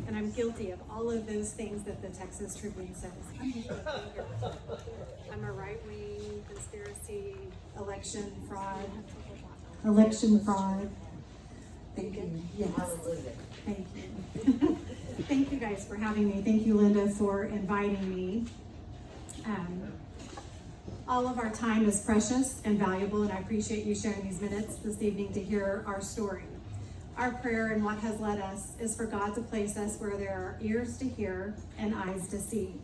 And I'm guilty of all of those things that the Texas Tribune says. I'm a right-wing conspiracy, election fraud. Thank you. Yes. Thank you. Thank you guys for having me. Thank you, Linda, for inviting me. All of our time is precious and valuable, and I appreciate you sharing these minutes this evening to hear our story. Our prayer and what has led us is for God to place us where there are ears to hear and eyes to see.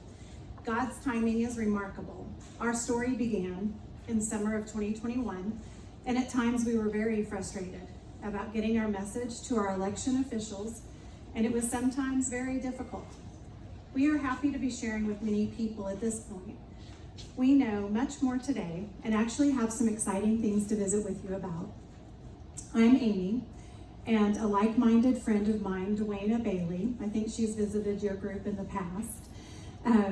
God's timing is remarkable. Our story began in summer of 2021, and at times we were very frustrated about getting our message to our election officials, and it was sometimes very difficult. We are happy to be sharing with many people at this point. We know much more today and actually have some exciting things to visit with you about. I'm Amy, and a like-minded friend of mine, Dwayna Bailey, I think she's visited your group in the past.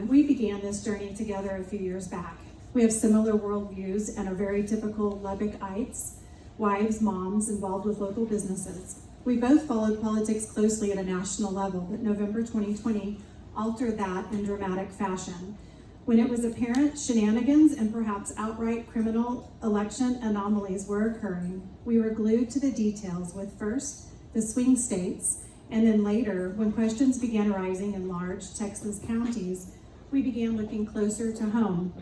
We began this journey together a few years back. We have similar worldviews and are very typical Lubbockites, wives, moms involved with local businesses. We both followed politics closely at a national level, but November 2020 altered that in dramatic fashion. When it was apparent shenanigans and perhaps outright criminal election anomalies were occurring, we were glued to the details with first the swing states, and then later, when questions began arising in large Texas counties, we began looking closer to home.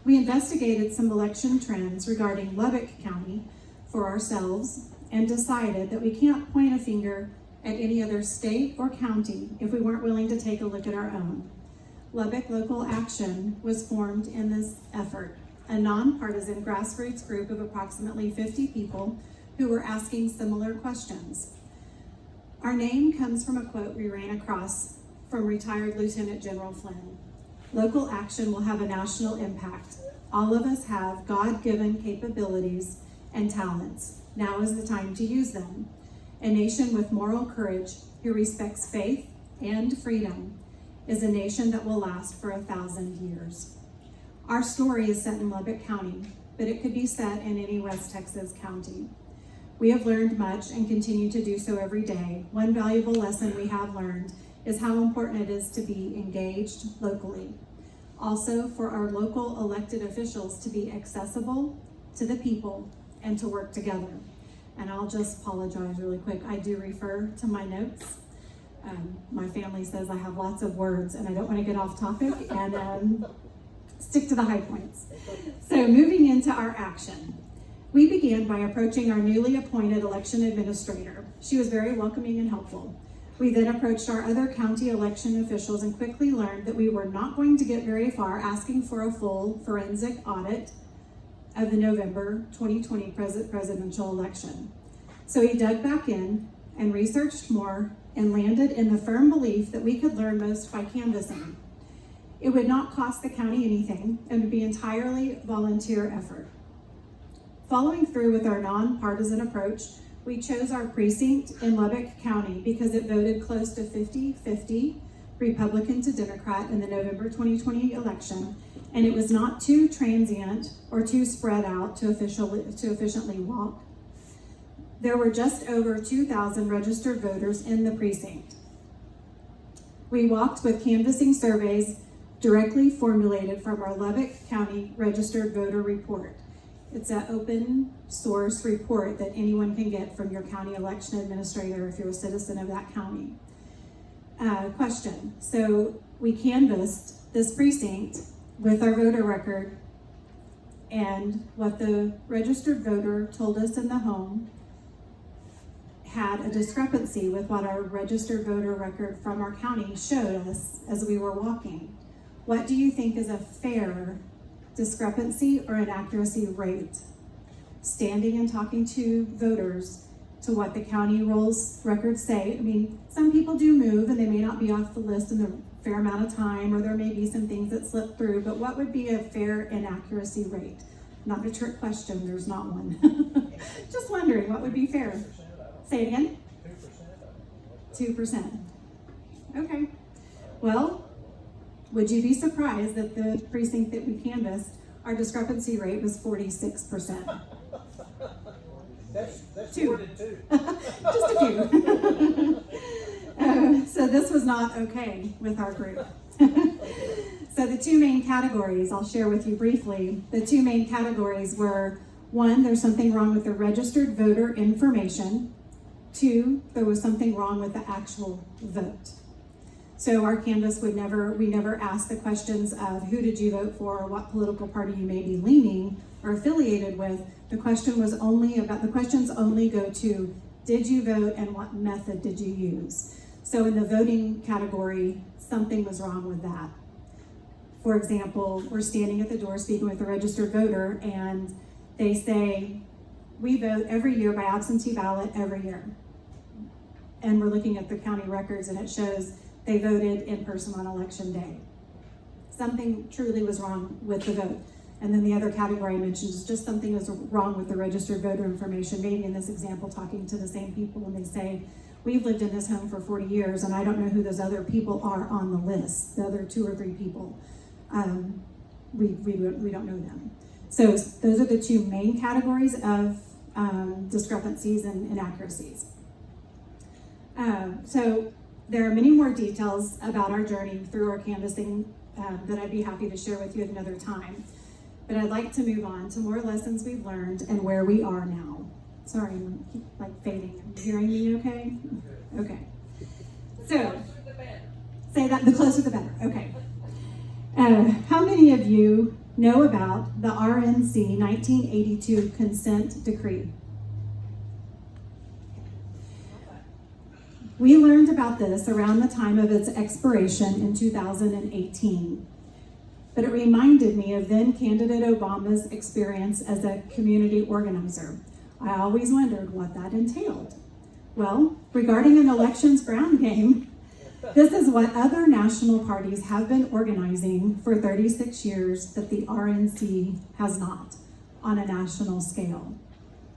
We investigated some election trends regarding Lubbock County for ourselves and decided that we can't point a finger at any other state or county if we weren't willing to take a look at our own. LBKLocalAction was formed in this effort, a nonpartisan grassroots group of approximately 50 people who were asking similar questions. Our name comes from a quote we ran across from retired Lieutenant General Flynn. Local action will have a national impact. All of us have God-given capabilities and talents. Now is the time to use them. A nation with moral courage who respects faith and freedom is a nation that will last for 1,000 years. Our story is set in Lubbock County, but it could be set in any West Texas county. We have learned much and continue to do so every day. One valuable lesson we have learned is how important it is to be engaged locally. Also, for our local elected officials to be accessible to the people and to work together. And I'll just apologize really quick. I do refer to my notes. My family says I have lots of words and I don't want to get off topic and stick to the high points. So moving into our action. We began by approaching our newly appointed election administrator. She was very welcoming and helpful. We then approached our other county election officials and quickly learned that we were not going to get very far asking for a full forensic audit of the November 2020 presidential election. So he dug back in and researched more and landed in the firm belief that we could learn most by canvassing. It would not cost the county anything and would be entirely volunteer effort. Following through with our nonpartisan approach, we chose our precinct in Lubbock County because it voted close to 50-50 Republican to Democrat in the November 2020 election, and it was not too transient or too spread out to efficiently walk. There were just over 2,000 registered voters in the precinct. We walked with canvassing surveys directly formulated from our Lubbock County Registered Voter Report. It's an open source report that anyone can get from your county election administrator if you're a citizen of that county. Question, so we canvassed this precinct with our voter record, and what the registered voter told us in the home had a discrepancy with what our registered voter record from our county showed us as we were walking. What do you think is a fair discrepancy or inaccuracy rate? Standing and talking to voters to what the county rolls records say. I mean, some people do move and they may not be off the list in a fair amount of time, or there may be some things that slip through, but what would be a fair inaccuracy rate? Not a trick question, there's not one. Just wondering, what would be fair? Say it again? 2%. Okay. Well, would you be surprised that the precinct that we canvassed, our discrepancy rate was 46%? That's Two. more than two. Just a few. So this was not okay with our group. So the two main categories I'll share with you briefly. The two main categories were, one, there's something wrong with the registered voter information. Two, there was something wrong with the actual vote. So our canvas we never asked the questions of who did you vote for, or what political party you may be leaning or affiliated with. The questions only go to, did you vote and what method did you use? So in the voting category, something was wrong with that. For example, we're standing at the door speaking with a registered voter and they say, we vote every year by absentee ballot every year. And we're looking at the county records and it shows they voted in person on election day. Something truly was wrong with the vote. And then the other category I mentioned is just something was wrong with the registered voter information. Maybe in this example, talking to the same people and they say, we've lived in this home for 40 years and I don't know who those other people are on the list, the other 2 or 3 people. We don't know them. So those are the two main categories of discrepancies and inaccuracies. So there are many more details about our journey through our canvassing that I'd be happy to share with you at another time. But I'd like to move on to more lessons we've learned and where we are now. Sorry, I'm fading. Are you hearing me okay? Okay. So, say that, the closer the better. Okay. How many of you know about the RNC 1982 consent decree? We learned about this around the time of its expiration in 2018. But it reminded me of then candidate Obama's experience as a community organizer. I always wondered what that entailed. Well, regarding an elections ground game, this is what other national parties have been organizing for 36 years that the RNC has not on a national scale.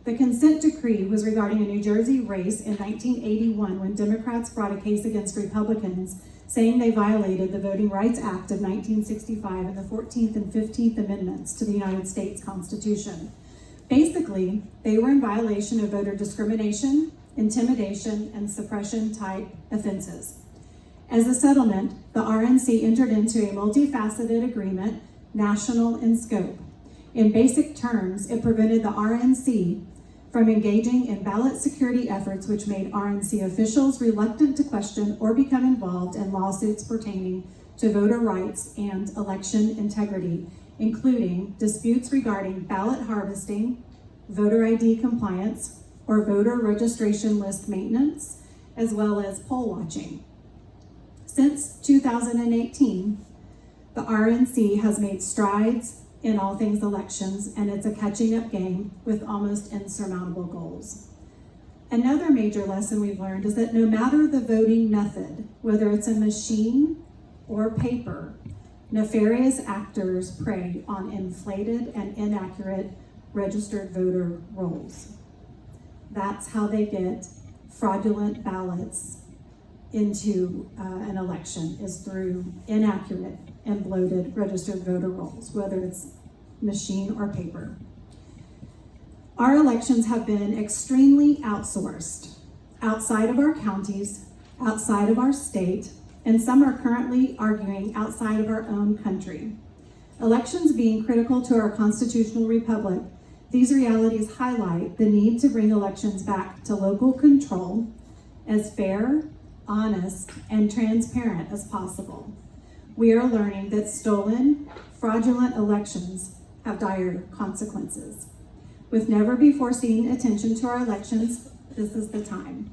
The consent decree was regarding a New Jersey race in 1981 when Democrats brought a case against Republicans saying they violated the Voting Rights Act of 1965 and the 14th and 15th Amendments to the United States Constitution. Basically, they were in violation of voter discrimination, intimidation, and suppression type offenses. As a settlement, the RNC entered into a multifaceted agreement, national in scope. In basic terms, it prevented the RNC from engaging in ballot security efforts, which made RNC officials reluctant to question or become involved in lawsuits pertaining to voter rights and election integrity, including disputes regarding ballot harvesting, voter ID compliance, or voter registration list maintenance, as well as poll watching. Since 2018, the RNC has made strides in all things elections, and it's a catching up game with almost insurmountable goals. Another major lesson we've learned is that no matter the voting method, whether it's a machine or paper, nefarious actors prey on inflated and inaccurate registered voter rolls. That's how they get fraudulent ballots into an election, is through inaccurate and bloated registered voter rolls, whether it's machine or paper. Our elections have been extremely outsourced, outside of our counties, outside of our state, and some are currently arguing outside of our own country. Elections being critical to our constitutional republic, these realities highlight the need to bring elections back to local control as fair, honest, and transparent as possible. We are learning that stolen, fraudulent elections have dire consequences. With never before seen attention to our elections, this is the time.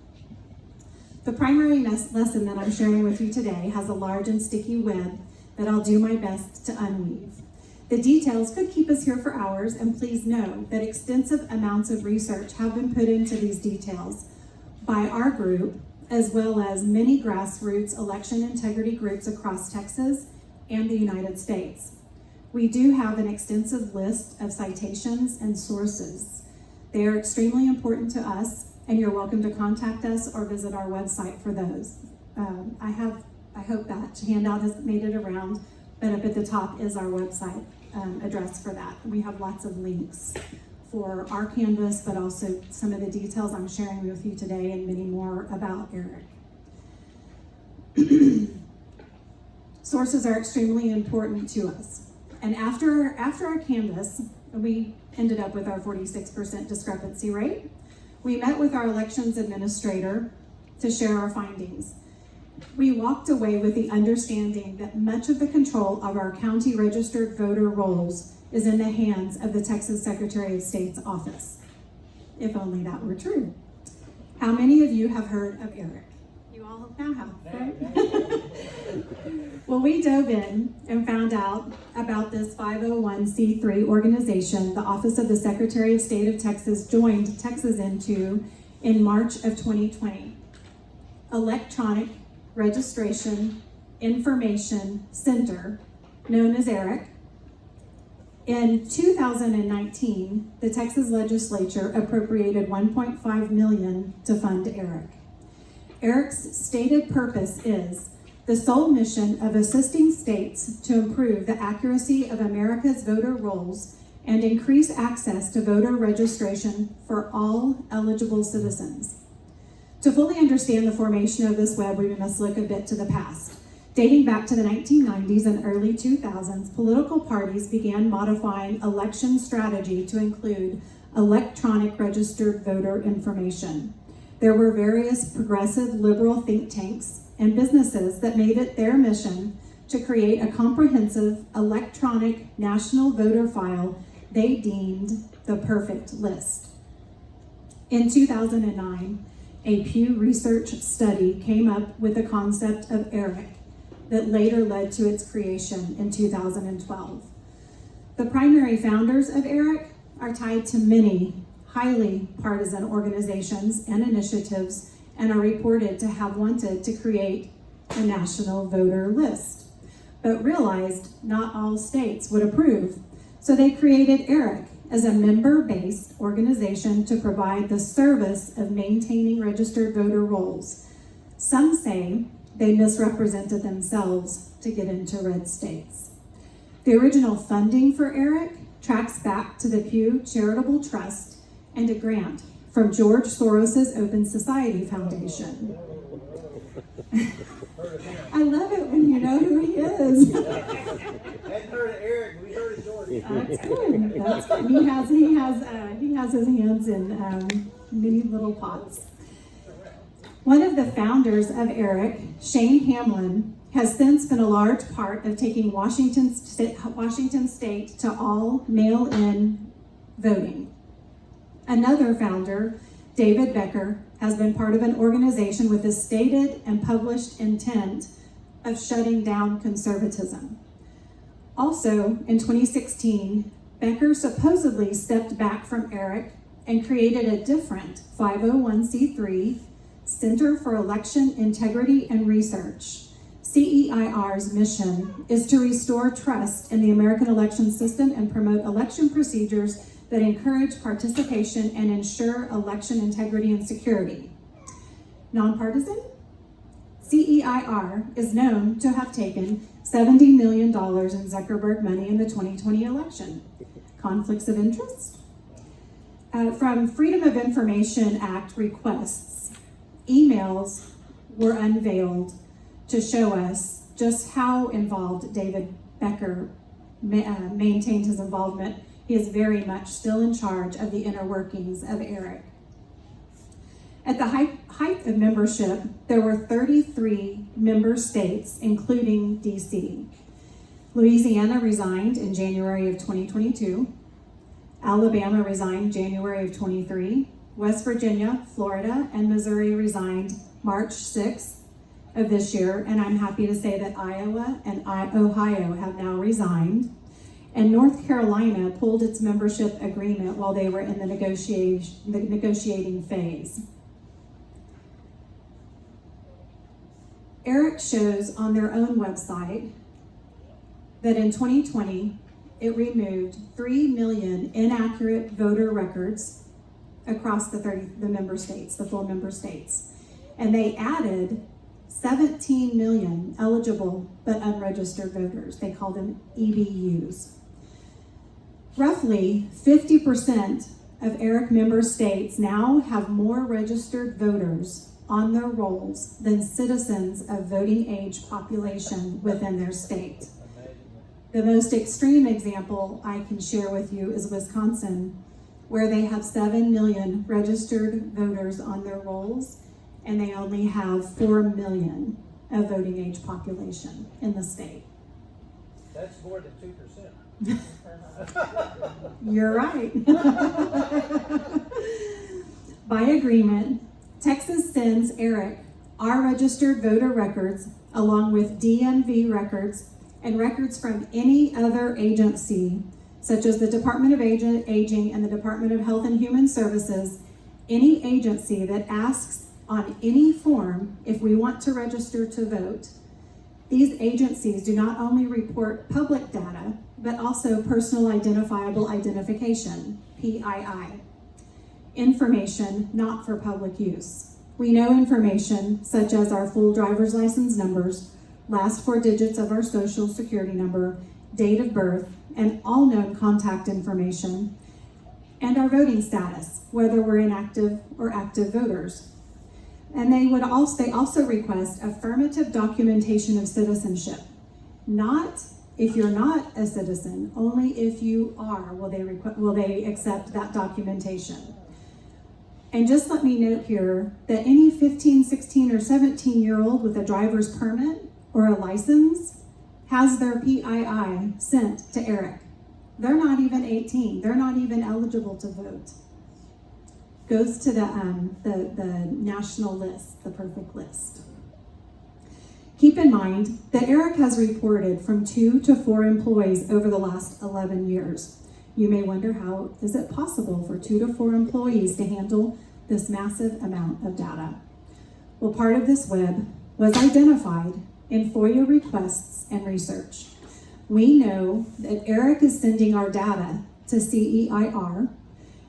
The primary lesson that I'm sharing with you today has a large and sticky web that I'll do my best to unweave. The details could keep us here for hours, and please know that extensive amounts of research have been put into these details by our group, as well as many grassroots election integrity groups across Texas and the United States. We do have an extensive list of citations and sources. They are extremely important to us, and you're welcome to contact us or visit our website for those. I hope that handout has made it around, but up at the top is our website address for that. We have lots of links for our canvas, but also some of the details I'm sharing with you today and many more about Eric. Sources are extremely important to us. And after our canvass, we ended up with our 46% discrepancy rate. We met with our elections administrator to share our findings. We walked away with the understanding that much of the control of our county registered voter rolls is in the hands of the Texas Secretary of State's office. If only that were true. How many of you have heard of ERIC? You all now have, right? Well, we dove in and found out about this 501c3 organization the Office of the Secretary of State of Texas joined Texas into in March of 2020. Electronic Registration Information Center, known as ERIC. In 2019, the Texas legislature appropriated $1.5 million to fund ERIC. ERIC's stated purpose is the sole mission of assisting states to improve the accuracy of America's voter rolls and increase access to voter registration for all eligible citizens. To fully understand the formation of this web, we must look a bit to the past. Dating back to the 1990s and early 2000s, political parties began modifying election strategy to include electronic registered voter information. There were various progressive liberal think tanks and businesses that made it their mission to create a comprehensive electronic national voter file they deemed the perfect list. In 2009, a Pew Research study came up with the concept of ERIC that later led to its creation in 2012. The primary founders of ERIC are tied to many highly partisan organizations and initiatives and are reported to have wanted to create a national voter list, but realized not all states would approve. So they created ERIC as a member-based organization to provide the service of maintaining registered voter rolls. Some say they misrepresented themselves to get into red states. The original funding for ERIC tracks back to the Pew Charitable Trust and a grant from George Soros's Open Society Foundation. I love it when you know who he is. Hadn't heard of Eric, we heard of George. That's good. That's good. He has his hands in many little pots. One of the founders of ERIC, Shane Hamlin, has since been a large part of taking Washington State to all mail-in voting. Another founder, David Becker, has been part of an organization with a stated and published intent of shutting down conservatism. Also, in 2016, Becker supposedly stepped back from ERIC and created a different 501c3 Center for Election Integrity and Research. CEIR's mission is to restore trust in the American election system and promote election procedures that encourage participation and ensure election integrity and security. Nonpartisan? CEIR is known to have taken $70 million in Zuckerberg money in the 2020 election. Conflicts of interest? From Freedom of Information Act requests, emails were unveiled to show us just how involved David Becker maintained his involvement. He is very much still in charge of the inner workings of ERIC. At the height of membership, there were 33 member states, including DC. Louisiana resigned in January of 2022. Alabama resigned January of 23. West Virginia, Florida, and Missouri resigned March 6th of this year, and I'm happy to say that Iowa and Ohio have now resigned. And North Carolina pulled its membership agreement while they were in the negotiating phase. ERIC shows on their own website that in 2020, it removed 3 million inaccurate voter records across the member states, the full member states. And they added 17 million eligible but unregistered voters. They call them EBUs. Roughly 50% of ERIC member states now have more registered voters on their rolls than citizens of voting age population within their state. The most extreme example I can share with you is Wisconsin, where they have 7 million registered voters on their rolls, and they only have 4 million of voting age population in the state. That's more than 2%. You're right. By agreement, Texas sends Eric our registered voter records along with DMV records and records from any other agency, such as the Department of Aging and the Department of Health and Human Services, any agency that asks on any form if we want to register to vote. These agencies do not only report public data, but also personal identifiable identification, PII. Information not for public use. We know information such as our full driver's license numbers, last 4 digits of our social security number, date of birth, and all known contact information, and our voting status, whether we're inactive or active voters. And they also request affirmative documentation of citizenship. Not if you're not a citizen, only if you are will they accept that documentation. And just let me note here that any 15, 16, or 17-year-old with a driver's permit or a license has their PII sent to Eric. They're not even 18. They're not even eligible to vote. Goes to the national list, the perfect list. Keep in mind that Eric has reported from 2 to 4 employees over the last 11 years. You may wonder, how is it possible for 2 to 4 employees to handle this massive amount of data? Well, part of this web was identified in FOIA requests and research. We know that Eric is sending our data to CEIR,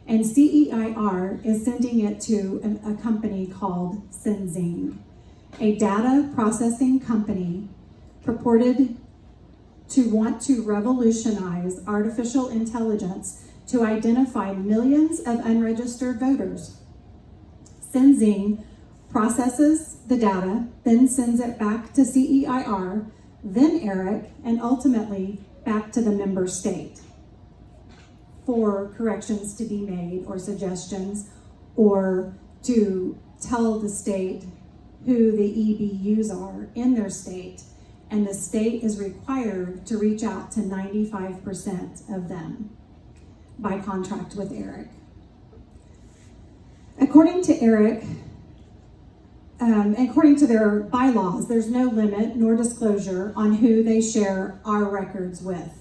and CEIR is sending it to a company called Senzing, a data processing company purported to want to revolutionize artificial intelligence to identify millions of unregistered voters. Senzing processes the data, then sends it back to CEIR, then Eric, and ultimately back to the member state for corrections to be made or suggestions, or to tell the state who the EBUs are in their state, and the state is required to reach out to 95% of them by contract with Eric. According to Eric, according to their bylaws, there's no limit nor disclosure on who they share our records with.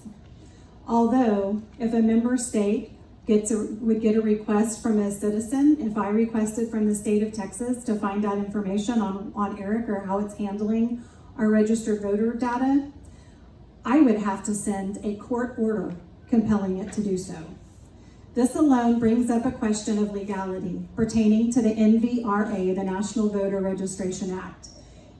Although, if a member state would get a request from a citizen, if I requested from the state of Texas to find out information on Eric or how it's handling our registered voter data, I would have to send a court order compelling it to do so. This alone brings up a question of legality pertaining to the NVRA, the National Voter Registration Act.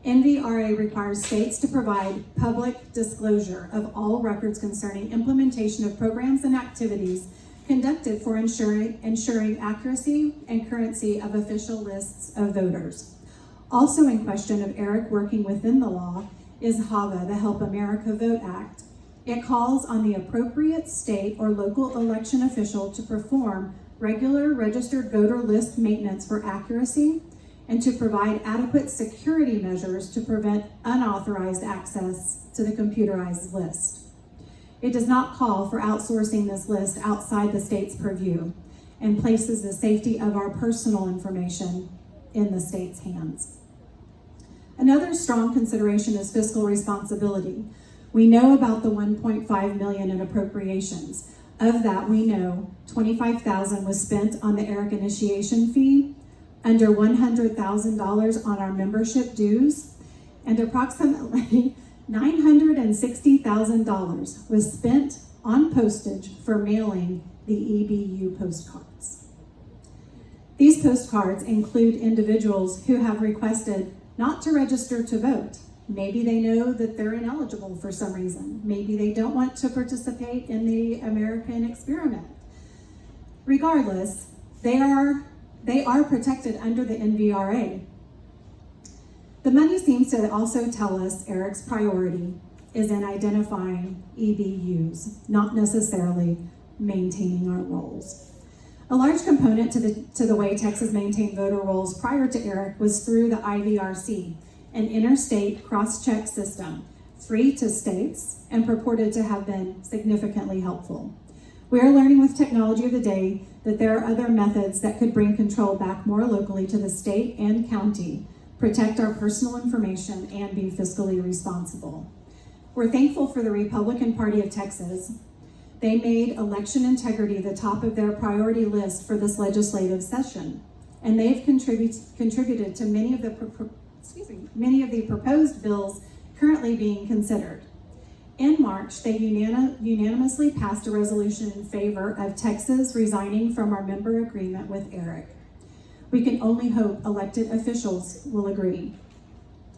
NVRA requires states to provide public disclosure of all records concerning implementation of programs and activities conducted for ensuring accuracy and currency of official lists of voters. Also in question of Eric working within the law is HAVA, the Help America Vote Act. It calls on the appropriate state or local election official to perform regular registered voter list maintenance for accuracy and to provide adequate security measures to prevent unauthorized access to the computerized list. It does not call for outsourcing this list outside the state's purview and places the safety of our personal information in the state's hands. Another strong consideration is fiscal responsibility. We know about the $1.5 million in appropriations. Of that, we know $25,000 was spent on the Eric initiation fee, under $100,000 on our membership dues, and approximately $960,000 was spent on postage for mailing the EBU postcards. These postcards include individuals who have requested not to register to vote. Maybe they know that they're ineligible for some reason. Maybe they don't want to participate in the American experiment. Regardless, they are protected under the NVRA. The money seems to also tell us Eric's priority is in identifying EBUs, not necessarily maintaining our rolls. A large component to the way Texas maintained voter rolls prior to Eric was through the IVRC, an interstate cross-check system, free to states and purported to have been significantly helpful. We are learning with technology of the day that there are other methods that could bring control back more locally to the state and county, protect our personal information, and be fiscally responsible. We're thankful for the Republican Party of Texas. They made election integrity the top of their priority list for this legislative session, and they've contributed to many of the proposed bills currently being considered. In March, they unanimously passed a resolution in favor of Texas resigning from our member agreement with Eric. We can only hope elected officials will agree.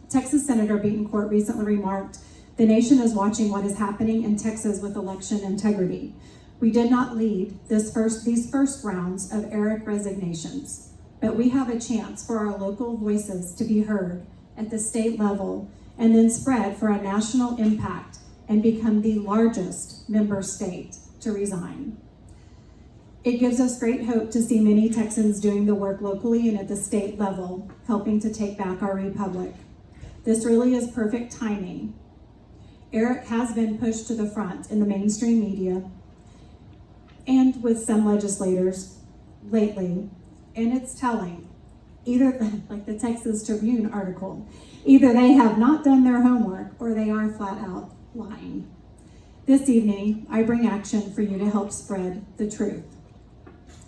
Texas Senator Betancourt recently remarked, "The nation is watching what is happening in Texas with election integrity. We did not lead these first rounds of Eric resignations, but we have a chance for our local voices to be heard at the state level and then spread for a national impact and become the largest member state to resign." It gives us great hope to see many Texans doing the work locally and at the state level, helping to take back our republic. This really is perfect timing. Eric has been pushed to the front in the mainstream media and with some legislators lately, and it's telling. Either, like the Texas Tribune article, either they have not done their homework or they are flat out lying. This evening, I bring action for you to help spread the truth.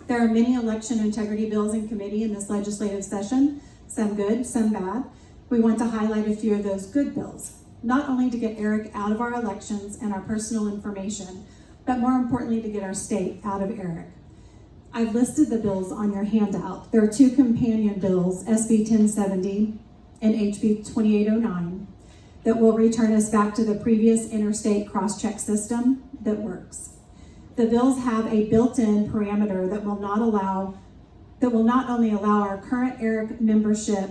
There are many election integrity bills in committee in this legislative session, some good, some bad. We want to highlight a few of those good bills, not only to get Eric out of our elections and our personal information, but more importantly, to get our state out of Eric. I've listed the bills on your handout. There are two companion bills, SB 1070 and HB 2809, that will return us back to the previous interstate cross-check system that works. The bills have a built-in parameter that will not only allow our current ERIC membership,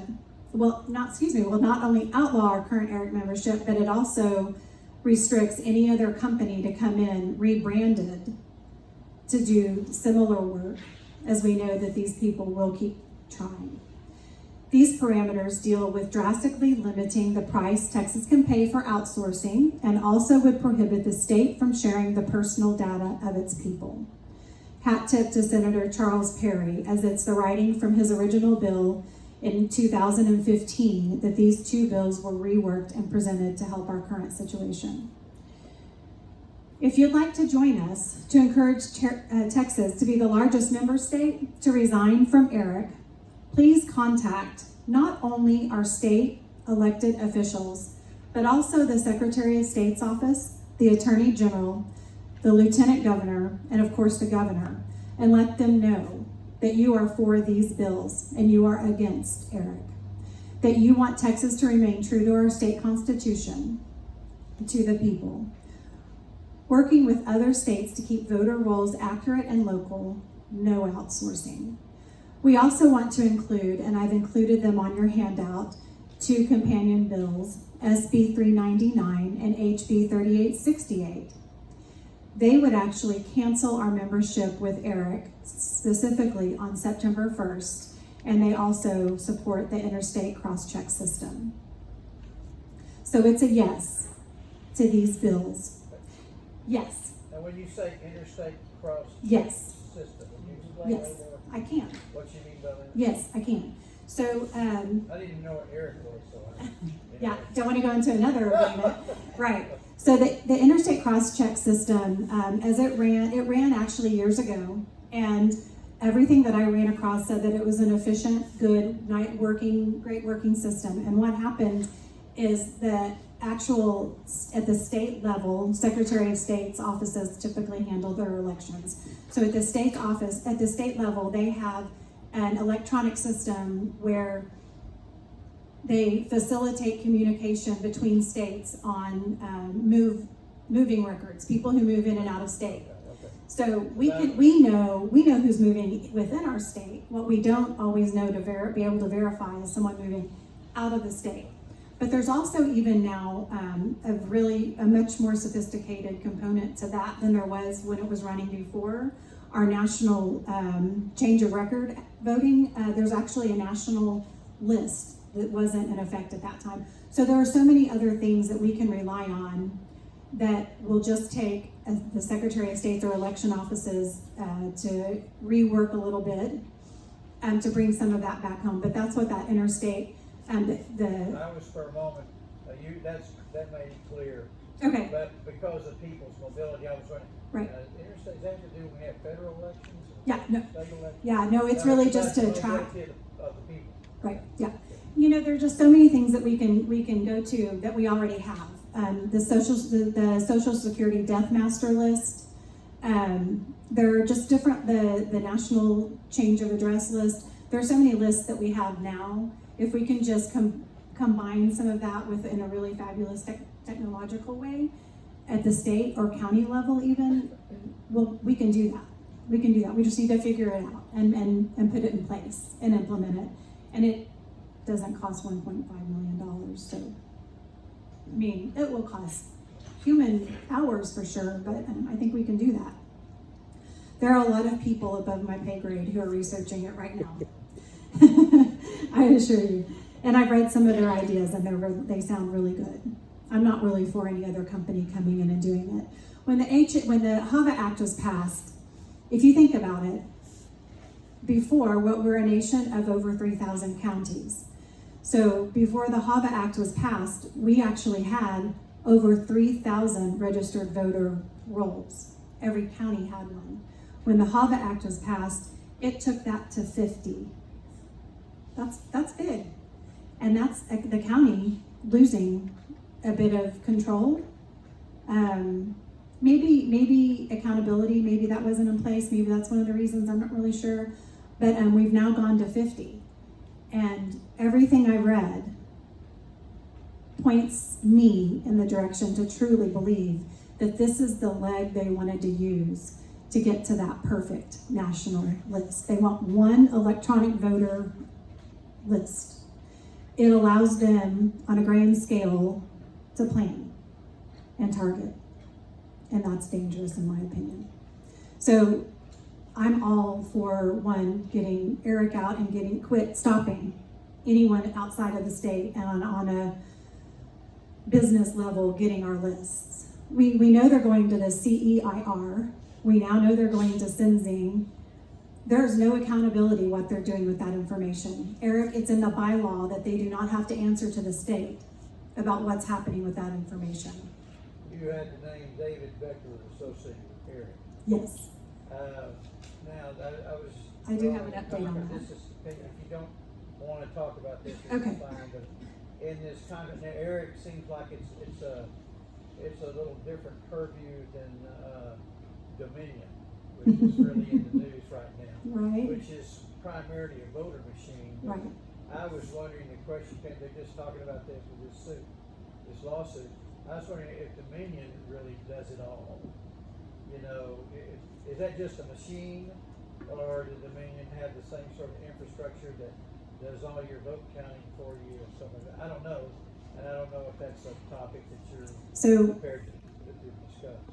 will not only outlaw our current ERIC membership, but it also restricts any other company to come in rebranded to do similar work, as we know that these people will keep trying. These parameters deal with drastically limiting the price Texas can pay for outsourcing and also would prohibit the state from sharing the personal data of its people. Hat tip to Senator Charles Perry, as it's the writing from his original bill in 2015 that these two bills were reworked and presented to help our current situation. If you'd like to join us to encourage Texas to be the largest member state to resign from ERIC, please contact not only our state elected officials, but also the Secretary of State's office, the Attorney General, the Lieutenant Governor, and of course the Governor, and let them know that you are for these bills and you are against ERIC, that you want Texas to remain true to our state constitution, to the people, working with other states to keep voter rolls accurate and local, no outsourcing. We also want to include, and I've included them on your handout, two companion bills, SB 399 and HB 3868. They would actually cancel our membership with ERIC specifically on September 1st, and they also support the interstate cross-check system. So it's a yes to these bills. Yes. And when you say interstate cross Yes. system, can you explain Yes, that more? I can. What you mean by that? Yes, I can. So, I didn't even know what Eric was, so I. yeah, don't want to go into another agreement. Right. So the interstate cross-check system, as it ran actually years ago, and everything that I ran across said that it was an efficient, good, great working system. And what happened is that at the state level, Secretary of State's offices typically handle their elections. So at the state level, they have an electronic system where they facilitate communication between states on moving records, people who move in and out of state. Okay. So we know who's moving within our state. What we don't always know to be able to verify is someone moving out of the state. But there's also even now a much more sophisticated component to that than there was when it was running before. Our national change of record voting, there's actually a national list that wasn't in effect at that time. So there are so many other things that we can rely on that will just take the Secretary of State or election offices to rework a little bit to bring some of that back home. But that's what that interstate I was for a moment, that made it clear. Okay. But because of people's mobility, I was wondering, Right. Interstates have to do when we have federal elections? Yeah, no. State elections? Yeah, no, it's really just to That's the track. mobility of the people. Right, yeah. You know, there are just so many things that we can go to that we already have. The Social Security Death Master List. There are just different, the National Change of Address List. There are so many lists that we have now. If we can just combine some of that in a really fabulous technological way at the state or county level even, well, we can do that. We can do that. We just need to figure it out and put it in place and implement it. And it doesn't cost $1.5 million. So, I mean, it will cost human hours for sure, but I think we can do that. There are a lot of people above my pay grade who are researching it right now. I assure you. And I've read some of their ideas and they sound really good. I'm not really for any other company coming in and doing it. When the HAVA Act was passed, if you think about it, before, we're a nation of over 3,000 counties. So before the HAVA Act was passed, we actually had over 3,000 registered voter rolls. Every county had one. When the HAVA Act was passed, it took that to 50. That's big. And that's the county losing a bit of control. Maybe accountability, maybe that wasn't in place. Maybe that's one of the reasons, I'm not really sure. But we've now gone to 50. And everything I read points me in the direction to truly believe that this is the leg they wanted to use to get to that perfect national list. They want one electronic voter list. It allows them on a grand scale to plan and target. And that's dangerous in my opinion. So I'm all for getting Eric out and stopping anyone outside of the state and on a business level getting our lists. We know they're going to the CEIR. We now know they're going to Senzing. There's no accountability what they're doing with that information. Eric, it's in the bylaw that they do not have to answer to the state about what's happening with that information. You had the name David Becker associated with Eric. Yes. Now, I do have an update on that. This is, if you don't want to talk about this, it's Okay. fine, but in this context, now Eric seems like it's a little different purview than Dominion, which is really in the news right now. Right. Which is primarily a voter machine. Right. I was wondering, the question came, they're just talking about this with this lawsuit. I was wondering if Dominion really does it all. You know, is that just a machine, or does Dominion have the same sort of infrastructure that does all your vote counting for you or something? I don't know, and I don't know if that's a topic that you're prepared to discuss.